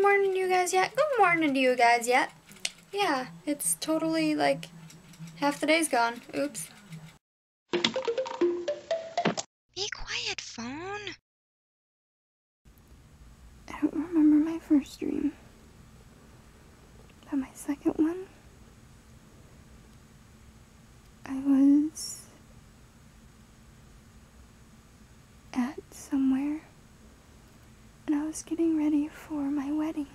morning to you guys yet? Good morning to you guys yet? Yeah, it's totally like half the day's gone. Oops. Be quiet, phone. I don't remember my first dream, but my second one, I was at somewhere and I was getting ready for my wedding.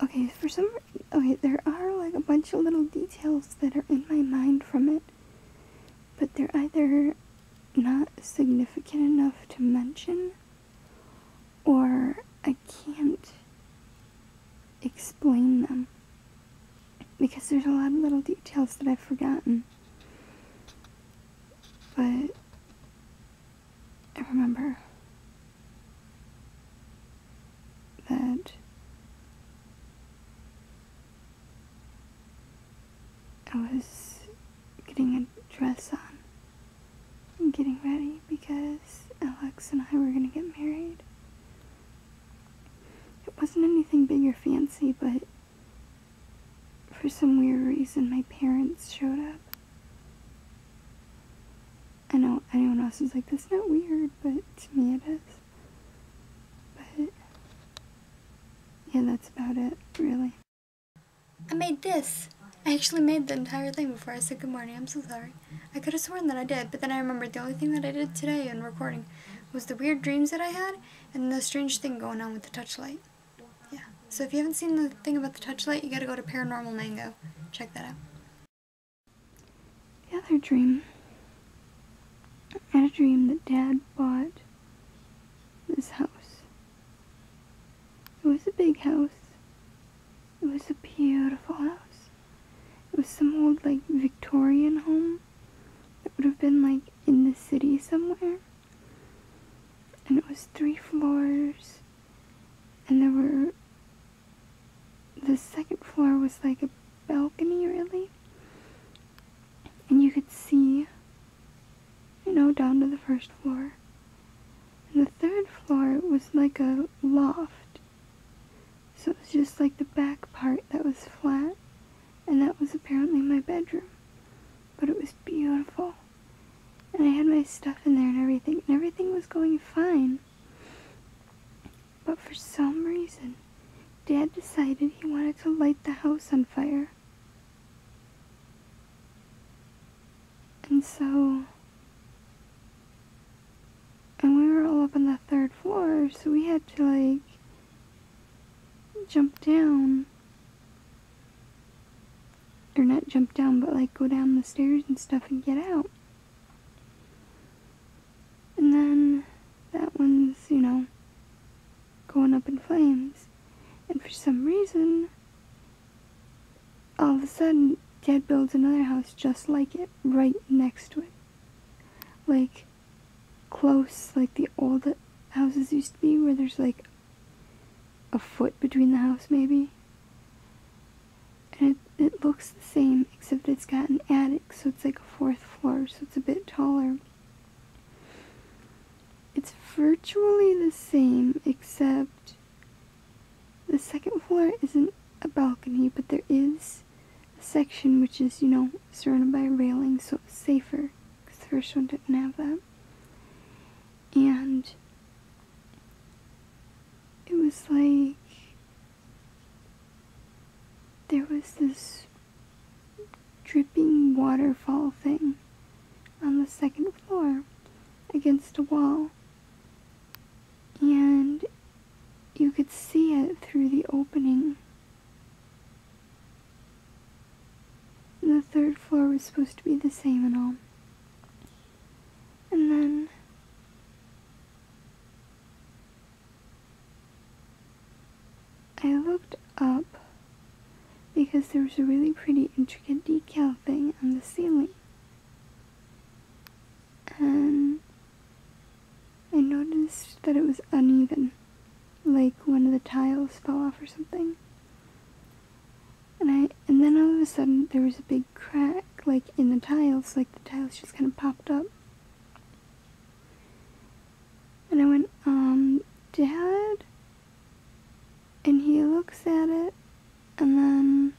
Okay, there are like a bunch of little details that are in my mind from it, but they're either not significant enough to mention, or I can't explain them, because there's a lot of little details that I've forgotten. But I remember that I was getting a dress on and getting ready because Alex and I were gonna get married. It wasn't anything big or fancy, but for some weird reason my parents showed up. I know anyone else is like, that's not weird, but to me it is. But yeah, that's about it, really. I made this. I actually made the entire thing before I said good morning. I'm so sorry. I could have sworn that I did, but then I remembered the only thing that I did today in recording was the weird dreams that I had and the strange thing going on with the touchlight. Yeah. So if you haven't seen the thing about the touchlight, you gotta go to Paranormal Mango. Check that out. The other dream, I had a dream that Dad bought this house. It was a big house. It was a beautiful house. It was some old, like, Victorian home that would have been, like, in the city somewhere. And it was 3 floors. And the second floor was, like, a balcony, really. And you could see, down to the first floor. And the third floor was, like, a loft. So it was just, like, the back part that was flat. And that was apparently my bedroom. But it was beautiful. And I had my stuff in there and everything was going fine. But for some reason, Dad decided he wanted to light the house on fire. And we were all up on the 3rd floor, so we had to, like, jump down. Or not jump down, but like go down the stairs and stuff and get out. And then that one's, going up in flames. And for some reason, all of a sudden, Dad builds another house just like it, right next to it. Like, close, like the old houses used to be, where there's like a foot between the house maybe. And it looks the same, except it's got an attic, so it's like a 4th floor, so it's a bit taller. It's virtually the same, except the 2nd floor isn't a balcony, but there is a section which is, surrounded by a railing, so it's safer, because the first one didn't have that. And it was like, there was this dripping waterfall thing on the 2nd floor against a wall, and you could see it through the opening. And the 3rd floor was supposed to be the same and all. And then I looked up because there was a really pretty intricate decal thing on the ceiling. And I noticed that it was uneven, like one of the tiles fell off or something. And then all of a sudden there was a big crack, like in the tiles, like the tiles just kind of popped up. And I went, dad, and he looks at it, and then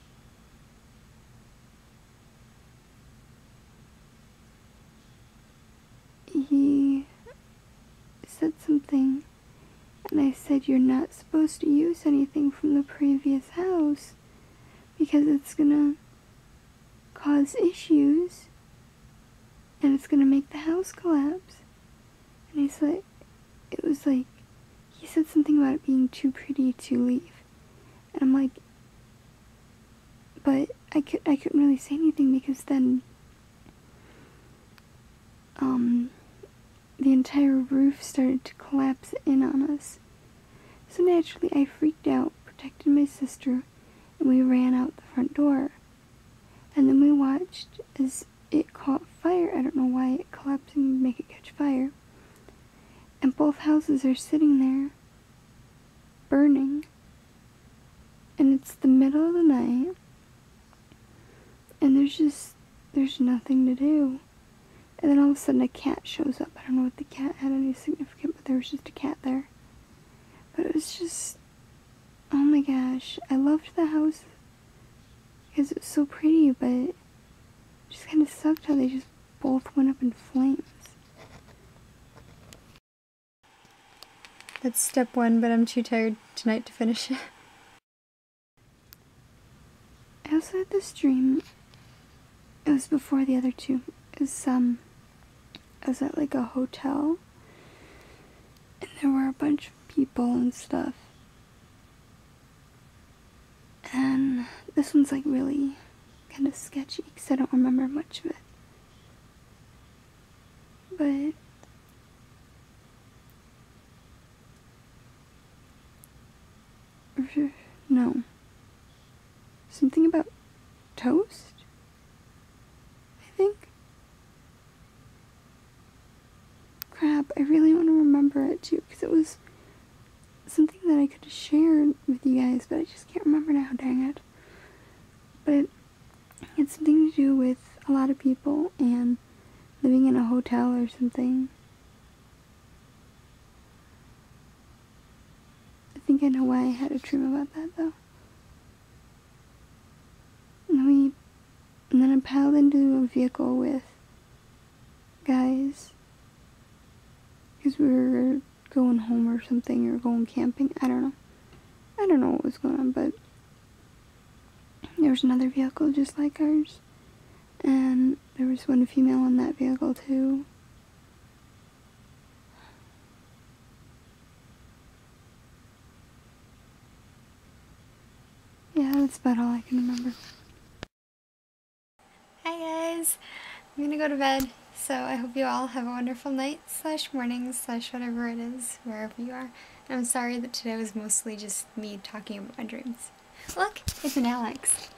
he said something, and I said, "You're not supposed to use anything from the previous house because it's gonna cause issues and it's gonna make the house collapse." And he's like, it was like, he said something about it being too pretty to leave. And I'm like, but I couldn't really say anything because then the entire roof started to collapse in on us. So naturally I freaked out, protected my sister, and we ran out the front door. And then we watched as it caught fire. I don't know why it collapsed and would make it catch fire. And both houses are sitting there, burning. And it's the middle of the night, and there's nothing to do. And then all of a sudden a cat shows up. I don't know if the cat had any significance, but there was just a cat there. But it was just, oh my gosh, I loved the house because it was so pretty, but it just kind of sucked how they just both went up in flames. That's step one, but I'm too tired tonight to finish it. I also had this dream. It was before the other two. It was, I was at like a hotel, and there were a bunch of people and stuff. And this one's like really kind of sketchy because I don't remember much of it. But no. Something about toast, I think. Crap, I really want to remember it too, because it was something that I could have shared with you guys, but I just can't remember now, dang it. But it had something to do with a lot of people and living in a hotel or something. I think I know why I had a dream about that, though. And then I piled into a vehicle with guys, because we were going home or something, or going camping, I don't know what was going on, but there was another vehicle just like ours, and there was one female in that vehicle too. Yeah, that's about all I can remember. Hi guys! I'm gonna go to bed, so I hope you all have a wonderful night / morning / whatever it is, wherever you are. And I'm sorry that today was mostly just me talking about my dreams. Look! It's an Alex!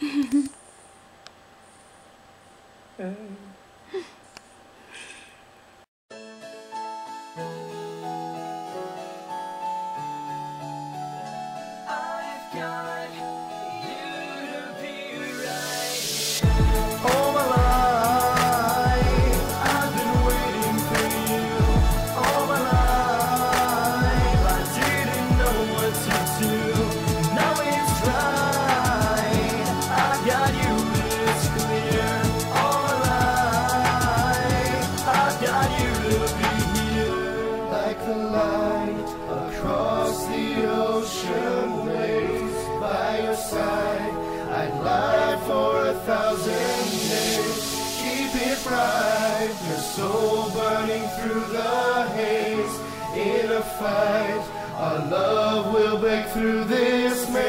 Your soul burning through the haze. In a fight, our love will break through this maze.